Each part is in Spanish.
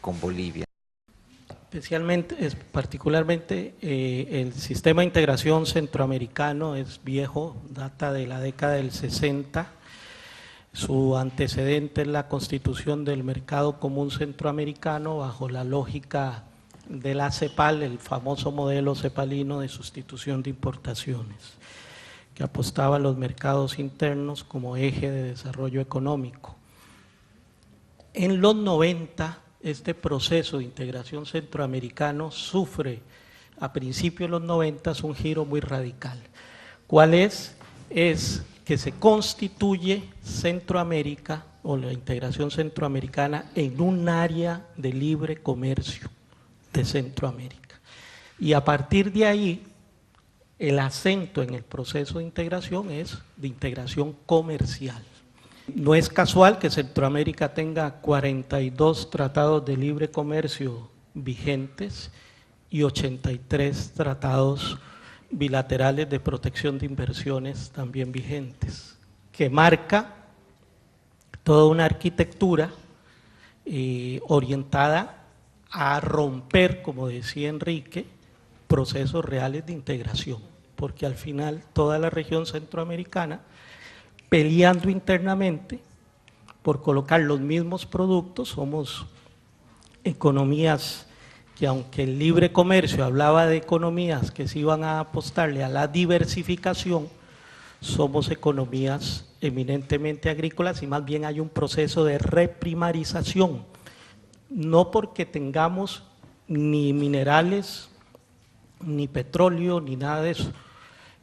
con Bolivia. Particularmente, el sistema de integración centroamericano es viejo, data de la década del 60. Su antecedente es la constitución del Mercado Común Centroamericano bajo la lógica de la CEPAL, el famoso modelo cepalino de sustitución de importaciones, que apostaba a los mercados internos como eje de desarrollo económico. En los 90, este proceso de integración centroamericano sufre, a principios de los 90, un giro muy radical. ¿Cuál es? Es que se constituye Centroamérica o la integración centroamericana en un área de libre comercio de Centroamérica. Y a partir de ahí, el acento en el proceso de integración es de integración comercial. No es casual que Centroamérica tenga 42 tratados de libre comercio vigentes y 83 tratados bilaterales de protección de inversiones también vigentes, que marca toda una arquitectura orientada a romper, como decía Enrique, procesos reales de integración, porque al final toda la región centroamericana peleando internamente por colocar los mismos productos. Somos economías que, aunque el libre comercio hablaba de economías que se iban a apostarle a la diversificación, somos economías eminentemente agrícolas y más bien hay un proceso de reprimarización, no porque tengamos ni minerales, ni petróleo, ni nada de eso.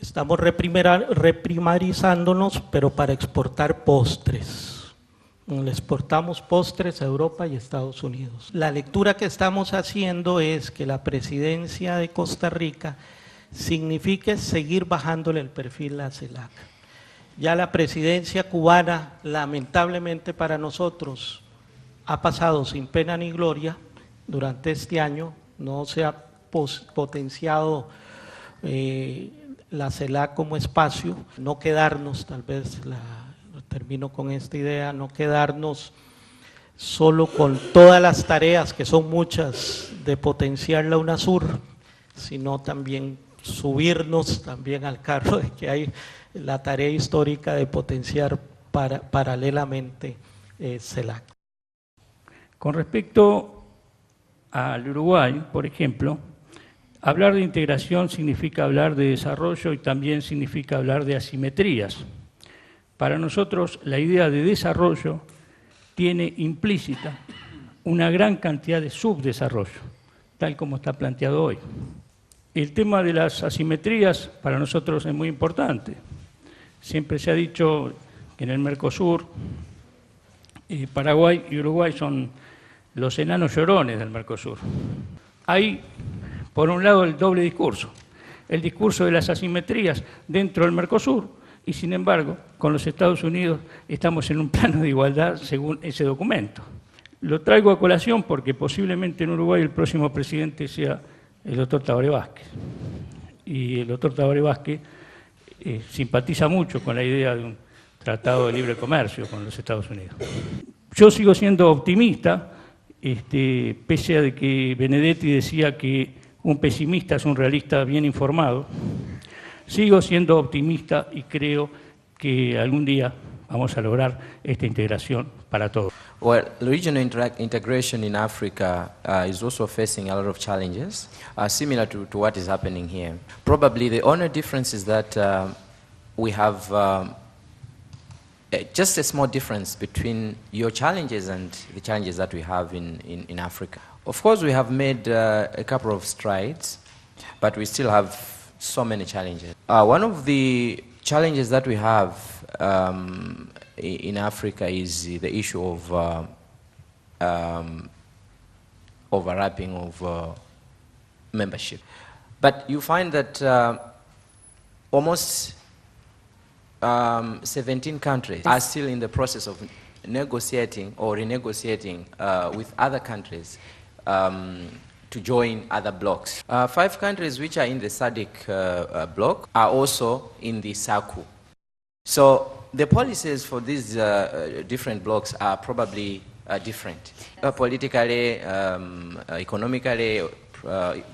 Estamos reprimarizándonos, pero para exportar postres. Le exportamos postres a Europa y Estados Unidos. La lectura que estamos haciendo es que la presidencia de Costa Rica significa seguir bajándole el perfil a CELAC. Ya la presidencia cubana, lamentablemente para nosotros, ha pasado sin pena ni gloria. Durante este año no se ha potenciado la CELAC como espacio, no quedarnos, tal vez termino con esta idea, no quedarnos solo con todas las tareas, que son muchas, de potenciar la UNASUR, sino también subirnos también al carro de que hay la tarea histórica de potenciar paralelamente CELAC. Con respecto al Uruguay, por ejemplo, hablar de integración significa hablar de desarrollo y también significa hablar de asimetrías. Para nosotros, la idea de desarrollo tiene implícita una gran cantidad de subdesarrollo, tal como está planteado hoy. El tema de las asimetrías para nosotros es muy importante. Siempre se ha dicho que en el Mercosur, Paraguay y Uruguay son los enanos llorones del Mercosur. Hay, por un lado, el doble discurso, el discurso de las asimetrías dentro del Mercosur, y sin embargo, con los Estados Unidos estamos en un plano de igualdad según ese documento. Lo traigo a colación porque posiblemente en Uruguay el próximo presidente sea el doctor Tabaré Vázquez. Y el doctor Tabaré Vázquez simpatiza mucho con la idea de un tratado de libre comercio con los Estados Unidos. Yo sigo siendo optimista, pese a de que Benedetti decía que un pesimista es un realista bien informado. Sigo siendo optimista y creo que algún día vamos a lograr esta integración para todos. Well, regional integration in Africa is also facing a lot of challenges, similar to what is happening here. Probably the only difference is that we have just a small difference between your challenges and the challenges that we have in Africa. Of course, we have made a couple of strides, but we still have so many challenges. One of the challenges that we have in Africa is the issue of overlapping of membership. But you find that almost 17 countries are still in the process of negotiating or renegotiating with other countries to join other blocs. 5 countries which are in the SADC bloc are also in the SACU. So the policies for these different blocs are probably different. Politically, economically,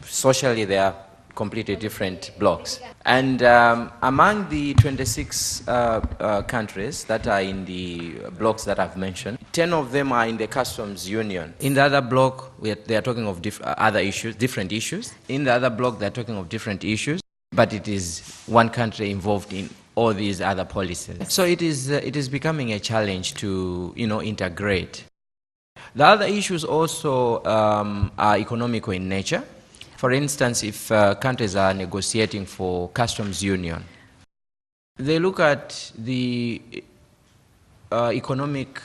socially, they are completely different blocks. And among the 26 countries that are in the blocks that I've mentioned, 10 of them are in the customs union. In the other block, they are talking of other issues, different issues. In the other block, they're talking of different issues, but it is one country involved in all these other policies. So it is becoming a challenge to, integrate. The other issues also are economical in nature. For instance, if countries are negotiating for customs union, they look at the economical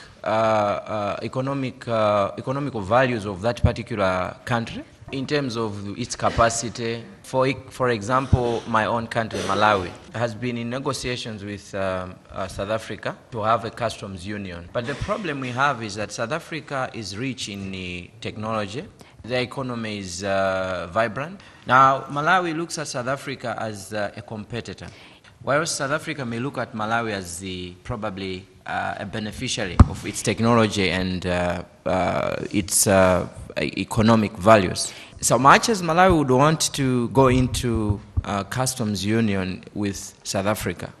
values of that particular country in terms of its capacity. For example, my own country, Malawi, has been in negotiations with South Africa to have a customs union. But the problem we have is that South Africa is rich in the technology. The economy is vibrant. Now, Malawi looks at South Africa as a competitor, whereas South Africa may look at Malawi as probably a beneficiary of its technology and its economic values. So much as Malawi would want to go into customs union with South Africa,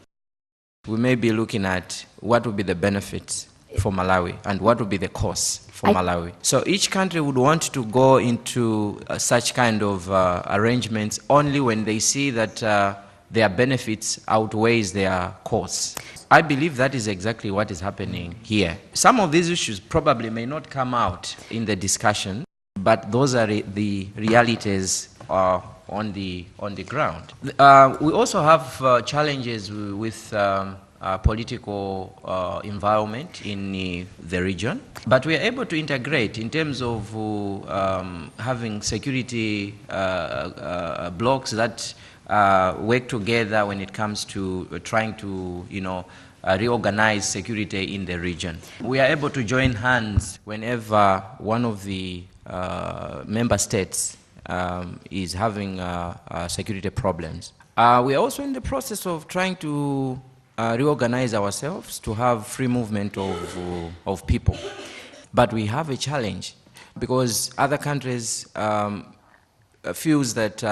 we may be looking at what would be the benefits for Malawi and what would be the costs for Malawi. So each country would want to go into such kind of arrangements only when they see that their benefits outweighs their costs. I believe that is exactly what is happening here. Some of these issues probably may not come out in the discussion, but those are the realities on the ground. We also have challenges with political environment in the region, but we are able to integrate in terms of having security blocks that work together when it comes to trying to reorganize security in the region. We are able to join hands whenever one of the member states is having security problems. We are also in the process of trying to reorganize ourselves to have free movement of people. But we have a challenge because other countries feels that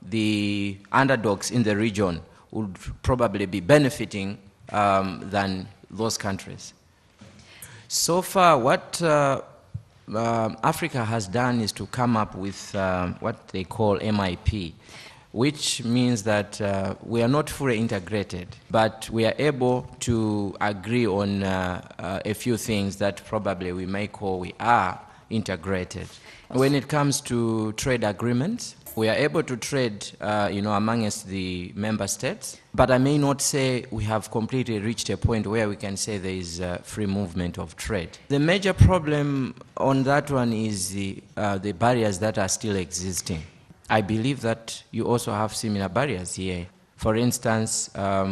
the underdogs in the region would probably be benefiting than those countries. So far, what Africa has done is to come up with what they call MIP, which means that we are not fully integrated, but we are able to agree on a few things that probably we may call we are integrated. When it comes to trade agreements, we are able to trade, amongst the member states, but I may not say we have completely reached a point where we can say there is free movement of trade. The major problem on that one is the barriers that are still existing. I believe that you also have similar barriers here. For instance,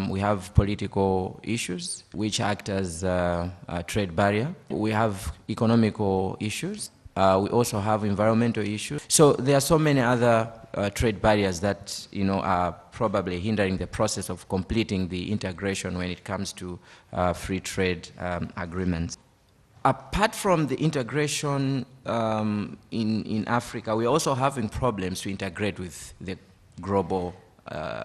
we have political issues which act as a trade barrier. We have economical issues. We also have environmental issues. So there are so many other trade barriers that are probably hindering the process of completing the integration when it comes to free trade agreements. Apart from the integration in Africa, we're also having problems to integrate with the global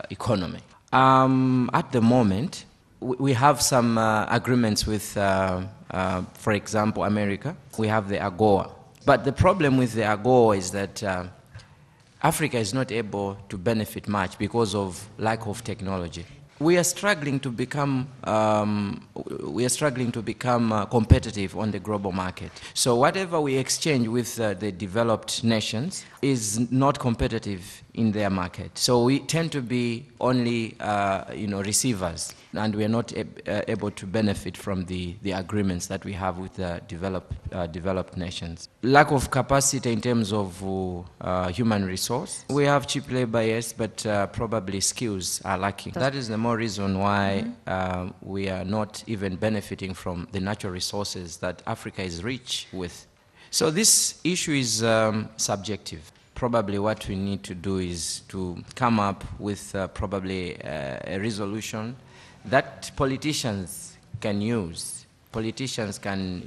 economy. At the moment, we have some agreements with, for example, America. We have the AGOA. But the problem with the AGOA is that Africa is not able to benefit much because of lack of technology. We are struggling to become competitive on the global market. So whatever we exchange with the developed nations is not competitive in their market. So we tend to be only receivers, and we are not able to benefit from the agreements that we have with the developed nations. Lack of capacity in terms of human resource. We have cheap labor, yes, but probably skills are lacking. That is the more reason why we are not even benefiting from the natural resources that Africa is rich with. So this issue is subjective. Probably what we need to do is to come up with probably a resolution that politicians can use politicians can,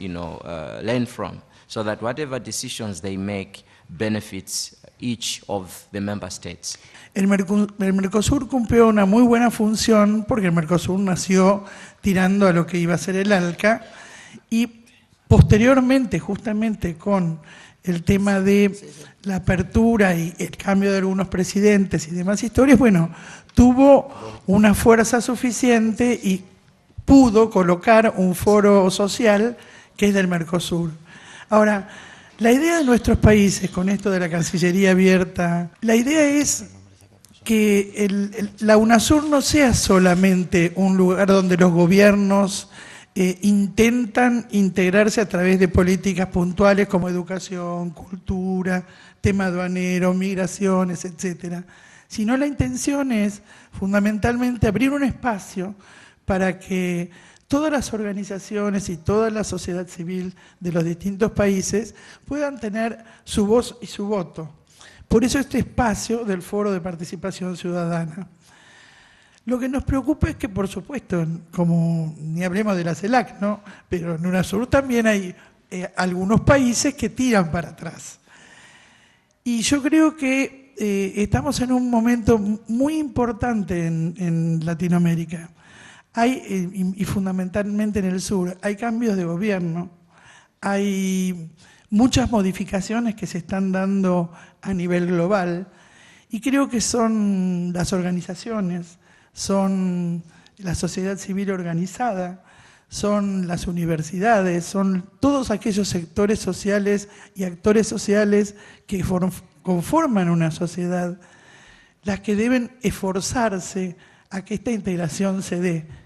learn from, so that whatever decisions they make benefits each of the member states. El Mercosur cumplió una muy buena función porque el Mercosur nació tirando a lo que iba a ser el ALCA y posteriormente, justamente con el tema de la apertura y el cambio de algunos presidentes y demás historias, bueno, tuvo una fuerza suficiente y pudo colocar un foro social que es del Mercosur. Ahora, la idea de nuestros países con esto de la Cancillería abierta, la idea es que la UNASUR no sea solamente un lugar donde los gobiernos intentan integrarse a través de políticas puntuales como educación, cultura, tema aduanero, migraciones, etcétera, sino la intención es fundamentalmente abrir un espacio para que todas las organizaciones y toda la sociedad civil de los distintos países puedan tener su voz y su voto. Por eso este espacio del Foro de Participación Ciudadana. Lo que nos preocupa es que, por supuesto, como ni hablemos de la CELAC, ¿no? Pero en UNASUR también hay algunos países que tiran para atrás. Y yo creo que estamos en un momento muy importante en Latinoamérica. Y fundamentalmente en el sur, hay cambios de gobierno, hay muchas modificaciones que se están dando a nivel global y creo que son las organizaciones, son la sociedad civil organizada, son las universidades, son todos aquellos sectores sociales y actores sociales que conforman una sociedad las que deben esforzarse a que esta integración se dé.